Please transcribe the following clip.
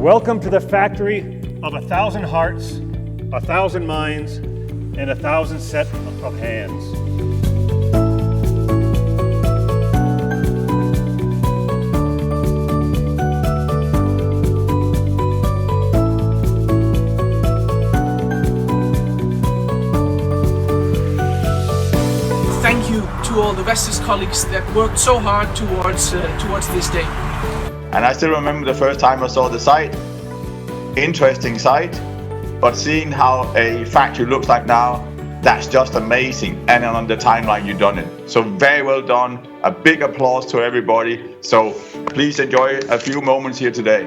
Welcome to the factory of 1,000 hearts, 1,000 minds, and 1,000 set of hands. Thank you to all the Vestas colleagues that worked so hard towards this day. And I still remember the first time I saw the site. Interesting site, but seeing how a factory looks like now, that's just amazing. And on the timeline you've done it. So very well done. A big applause to everybody. So please enjoy a few moments here today.